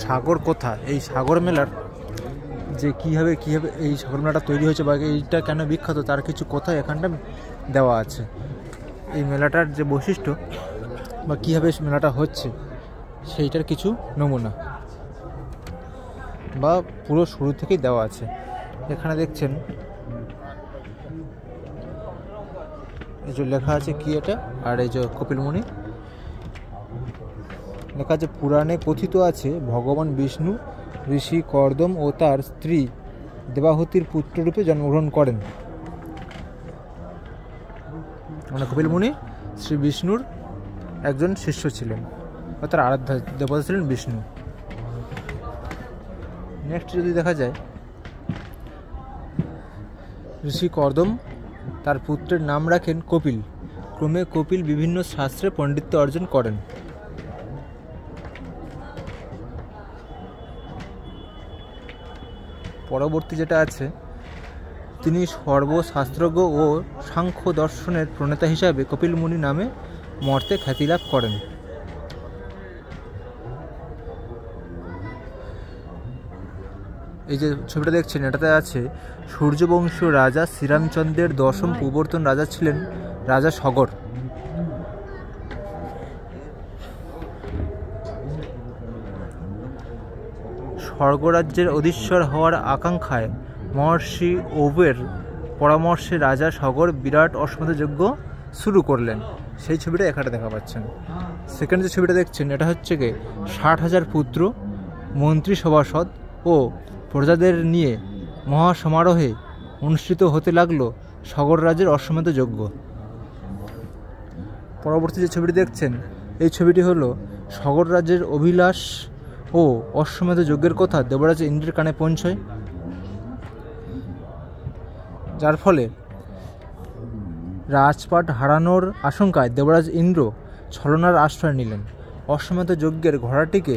সাগর কোথা, এই সাগর মেলার যে কীভাবে এই সাগর মেলাটা তৈরি হয়েছে বা এইটা কেন বিখ্যাত তার কিছু কথা এখানটা দেওয়া আছে। এই মেলাটার যে বৈশিষ্ট্য বা কীভাবে মেলাটা হচ্ছে সেইটার কিছু নমুনা বা পুরো শুরু থেকেই দেওয়া আছে। এখানে দেখছেন এই যে লেখা আছে কি এটা, আর এই যে কপিলমুনি লেখা আছে। পুরাণে কথিত আছে ভগবান বিষ্ণু ঋষি কর্দম ও তার স্ত্রী দেবাহুতির পুত্ররূপে জন্মগ্রহণ করেন। মানে কপিলমুনি শ্রী বিষ্ণুর একজন শিষ্য ছিলেন বা তার আরাধ্য দেবতা ছিলেন বিষ্ণু। নেক্সট যদি দেখা যায়, ঋষি কর্দম তার পুত্রের নাম রাখেন কপিল। ক্রমে কপিল বিভিন্ন শাস্ত্রে পণ্ডিত্য অর্জন করেন। পরবর্তী যেটা আছে, তিনি সর্বশাস্ত্রজ্ঞ ও সাংখ্য দর্শনের প্রণেতা হিসাবে কপিল মুনি নামে মর্তে খ্যাতি লাভ করেন। এই যে ছবিটা দেখছেন এটাতে আছে সূর্যবংশীয় রাজা শ্রীরামচন্দ্রের দশম প্রবর্তন রাজা ছিলেন রাজা সগর। স্বর্গরাজ্যের অধীশ্বর হওয়ার আকাঙ্ক্ষায় মহর্ষি ওবের পরামর্শে রাজা সগর বিরাট অশ্বমেধ যজ্ঞ শুরু করলেন। সেই ছবিটা এখানে দেখা পাচ্ছেন। সেকেন্ড যে ছবিটা দেখছেন এটা হচ্ছে কি 60,000 পুত্র, মন্ত্রী সভাসদ ও প্রজাদের নিয়ে মহাসমারোহে অনুষ্ঠিত হতে লাগলো সগর রাজের অশ্বমেধ যজ্ঞ। পরবর্তী যে ছবিটি দেখছেন এই ছবিটি হলো সগর রাজ্যের অভিলাষ ও অশ্বমেধ যজ্ঞের কথা দেবরাজ ইন্দ্রের কানে পৌঁছয়, যার ফলে রাজপাট হারানোর আশঙ্কায় দেবরাজ ইন্দ্র ছলনার আশ্রয় নিলেন। অশ্বমেধ যজ্ঞের ঘোড়াটিকে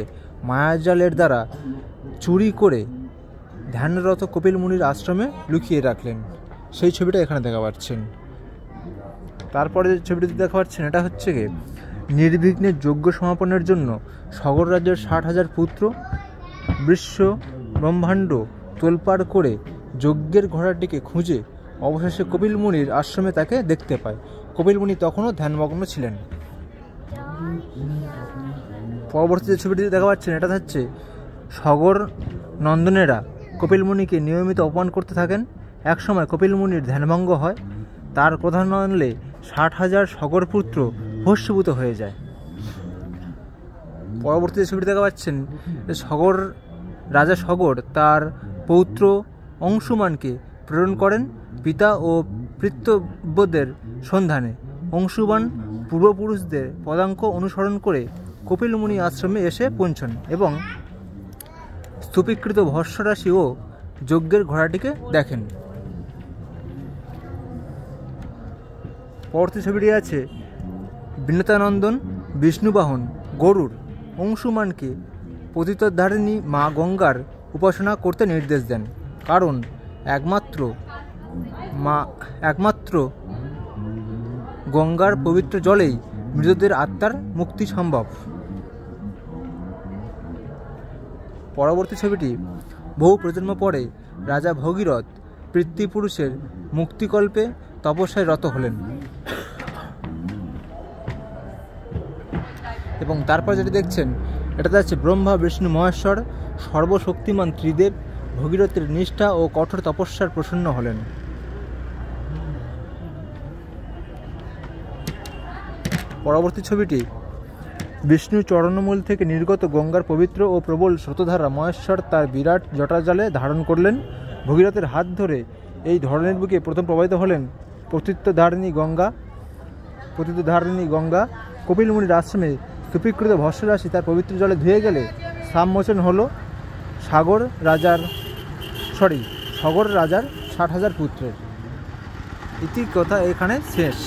মায়াজালের দ্বারা চুরি করে ধ্যানরত কপিল মুনির আশ্রমে লুকিয়ে রাখলেন। সেই ছবিটা এখানে দেখা পাচ্ছেন। তারপরে যে ছবিটি দেখা পাচ্ছেন এটা হচ্ছে কি নির্বিঘ্নে যজ্ঞ সমাপনের জন্য সগর রাজ্যের 60,000 পুত্র বিশ্ব ব্রহ্মাণ্ড তোলপাড় করে যজ্ঞের ঘোড়াটিকে খুঁজে অবশেষে কপিল মুনির আশ্রমে তাকে দেখতে পায়। কপিল মুনি তখনও ধ্যানমগ্ন ছিলেন। পরবর্তী যে ছবিটি দেখা পাচ্ছেন এটা হচ্ছে সগর নন্দনেরা কপিল মুনিকে নিয়মিত অপমান করতে থাকেন। একসময় কপিল মুনির ধ্যানভঙ্গ হয়, তার কথা না মানলে 60,000 সগর পুত্র ভস্মীভূত হয়ে যায়। পরবর্তী যে ছবিটি দেখা পাচ্ছেন রাজা সগর তার পৌত্র অংশুমানকে প্রেরণ করেন পিতা ও পিতৃব্যদের সন্ধানে। অংশুমান পূর্বপুরুষদের পদাঙ্ক অনুসরণ করে কপিল মুনি আশ্রমে এসে পৌঁছন এবং স্তূপীকৃত ভস্মরাশি ও যজ্ঞের ঘোড়াটিকে দেখেন। পরবর্তী ছবিটি আছে বিনতানন্দন বিষ্ণুবাহন গরুড় অংশুমানকে পতিতোদ্ধারিণী মা গঙ্গার উপাসনা করতে নির্দেশ দেন, কারণ একমাত্র গঙ্গার পবিত্র জলেই মৃতদের আত্মার মুক্তি সম্ভব। পরবর্তী ছবিটি বহু প্রজন্ম পরে রাজা ভগীরথ পিতৃপুরুষের মুক্তিকল্পে তপস্যায় রত হলেন এবং তারপর যেটি দেখছেন এটাতে আছে ব্রহ্মা বিষ্ণু মহেশ্বর সর্বশক্তিমান ত্রিদেব ভগীরথের নিষ্ঠা ও কঠোর তপস্যার প্রসন্ন হলেন। পরবর্তী ছবিটি বিষ্ণু চরণমূল থেকে নির্গত গঙ্গার পবিত্র ও প্রবল স্রোতধারা মহেশ্বর তার বিরাট জটাজালে ধারণ করলেন। ভগীরথের হাত ধরে এই ধরনের বুকে প্রথম প্রবাহিত হলেন পতিতধারিণী গঙ্গা। কপিল মুনির আশ্রমে স্তূপীকৃত ভস্মরাশি তার পবিত্র জলে ধুয়ে গেলে সামমোচন হল সগর রাজার 60,000 পুত্রের। ইতি কথা এখানে শেষ।